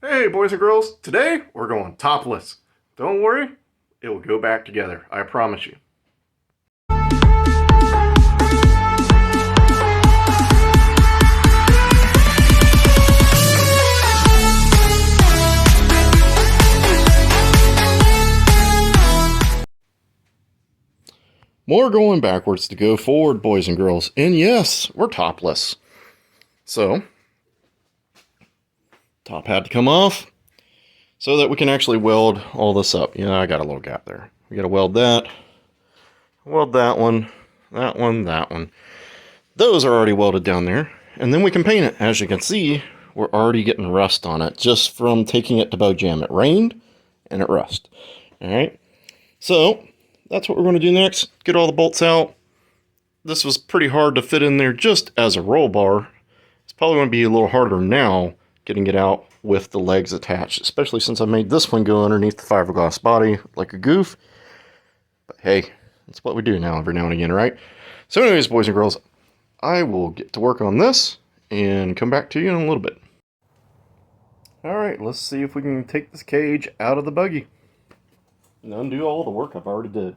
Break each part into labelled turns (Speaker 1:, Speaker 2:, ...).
Speaker 1: Hey boys and girls, today we're going topless. Don't worry, it will go back together, I promise you. More going backwards to go forward, boys and girls. And yes, we're topless. So, top had to come off so that we can actually weld all this up. Yeah, I got a little gap there. We gotta weld that that one, that one, that one. Those are already welded down there. And then we can paint it. As you can see, we're already getting rust on it just from taking it to bow jam. It rained and it rust. Alright, so that's what we're going to do next. Get all the bolts out. This was pretty hard to fit in there just as a roll bar. It's probably going to be a little harder now getting it out with the legs attached, especially since I made this one go underneath the fiberglass body like a goof. But hey, that's what we do now every now and again, right? So anyways, boys and girls, I will get to work on this and come back to you in a little bit. Alright, let's see if we can take this cage out of the buggy and undo all the work I've already did.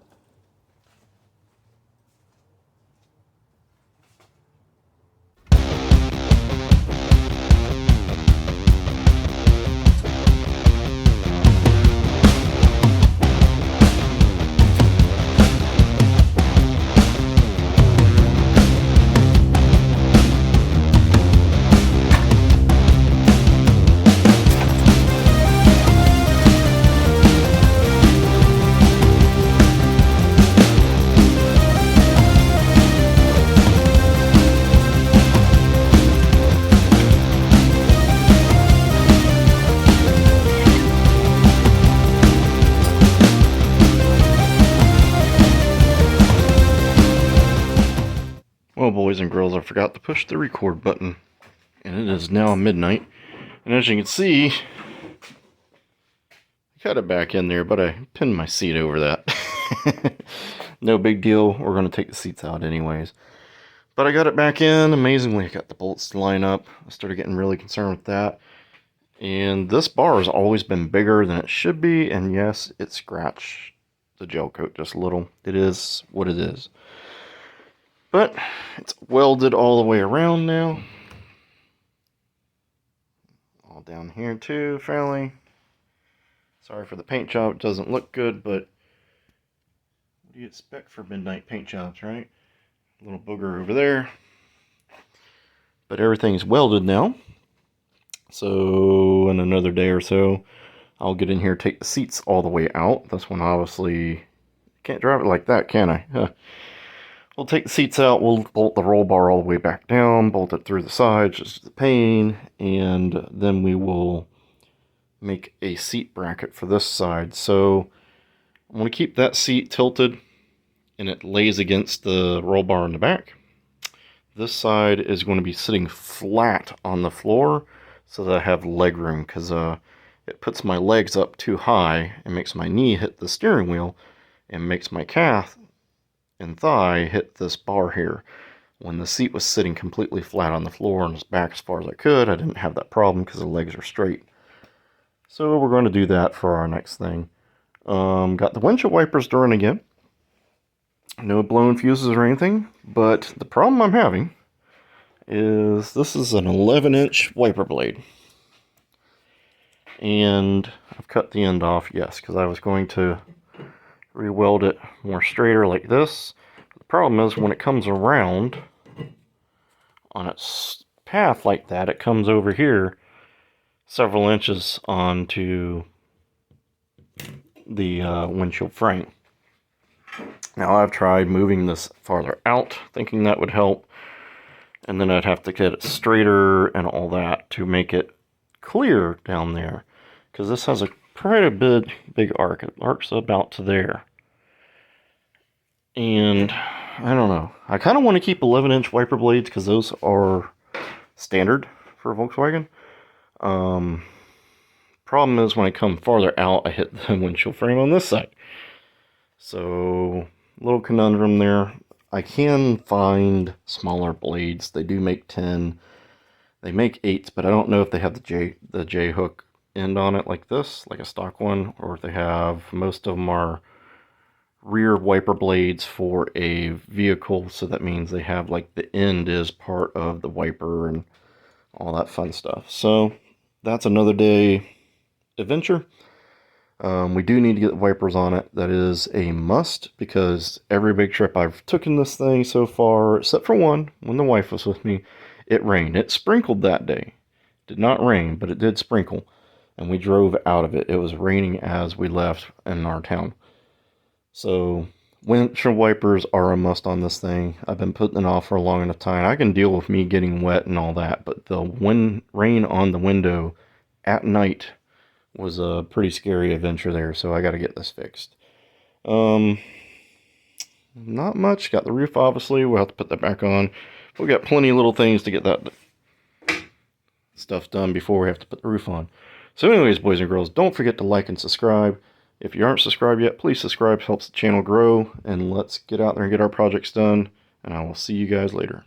Speaker 1: Well, boys and girls, I forgot to push the record button, and it is now midnight. And as you can see, I got it back in there, but I pinned my seat over that. No big deal. We're going to take the seats out anyways. But I got it back in. Amazingly, I got the bolts to line up. I started getting really concerned with that. And this bar has always been bigger than it should be. And yes, it scratched the gel coat just a little. It is what it is. But it's welded all the way around now. All down here too, fairly. Sorry for the paint job, it doesn't look good, but what do you expect for midnight paint jobs, right? A little booger over there. But everything's welded now. So in another day or so, I'll get in here, take the seats all the way out. This one obviously, can't drive it like that, can I? We'll take the seats out, we'll bolt the roll bar all the way back down, bolt it through the sides, just the pane, and then we will make a seat bracket for this side. So I'm going to keep that seat tilted, and it lays against the roll bar in the back. This side is going to be sitting flat on the floor so that I have leg room, because it puts my legs up too high and makes my knee hit the steering wheel and makes my calf and thigh hit this bar here. When the seat was sitting completely flat on the floor and back as far as I could, I didn't have that problem because the legs are straight. So we're going to do that for our next thing. Got the windshield wipers to run again. No blown fuses or anything, but the problem I'm having is this is an 11-inch wiper blade. And I've cut the end off, yes, because I was going to re-weld it more straighter like this. The problem is when it comes around on its path like that, it comes over here several inches onto the windshield frame. Now I've tried moving this farther out, thinking that would help, and then I'd have to get it straighter and all that to make it clear down there, because this has a quite a big arc. It arcs about to there. And I don't know. I kind of want to keep 11-inch wiper blades because those are standard for Volkswagen. Problem is when I come farther out, I hit the windshield frame on this side. So, little conundrum there. I can find smaller blades. They do make 10. They make 8s, but I don't know if they have the J hook end on it like this, like a stock one, or if they have, most of them are rear wiper blades for a vehicle, so that means they have like the end is part of the wiper and all that fun stuff. So that's another day adventure. We do need to get the wipers on it. That is a must, because every big trip I've taken this thing so far, except for one, when the wife was with me, it rained. It sprinkled that day. It did not rain, but it did sprinkle. And we drove out of it. It was raining as we left in our town. So windshield wipers are a must on this thing. I've been putting it off for a long enough time. I can deal with me getting wet and all that, but the rain on the window at night was a pretty scary adventure there, so I got to get this fixed. Not much. Got the roof, obviously. We'll have to put that back on. We got plenty of little things to get that stuff done before we have to put the roof on. So anyways, boys and girls, don't forget to like and subscribe. If you aren't subscribed yet, please subscribe. It helps the channel grow. And let's get out there and get our projects done. And I will see you guys later.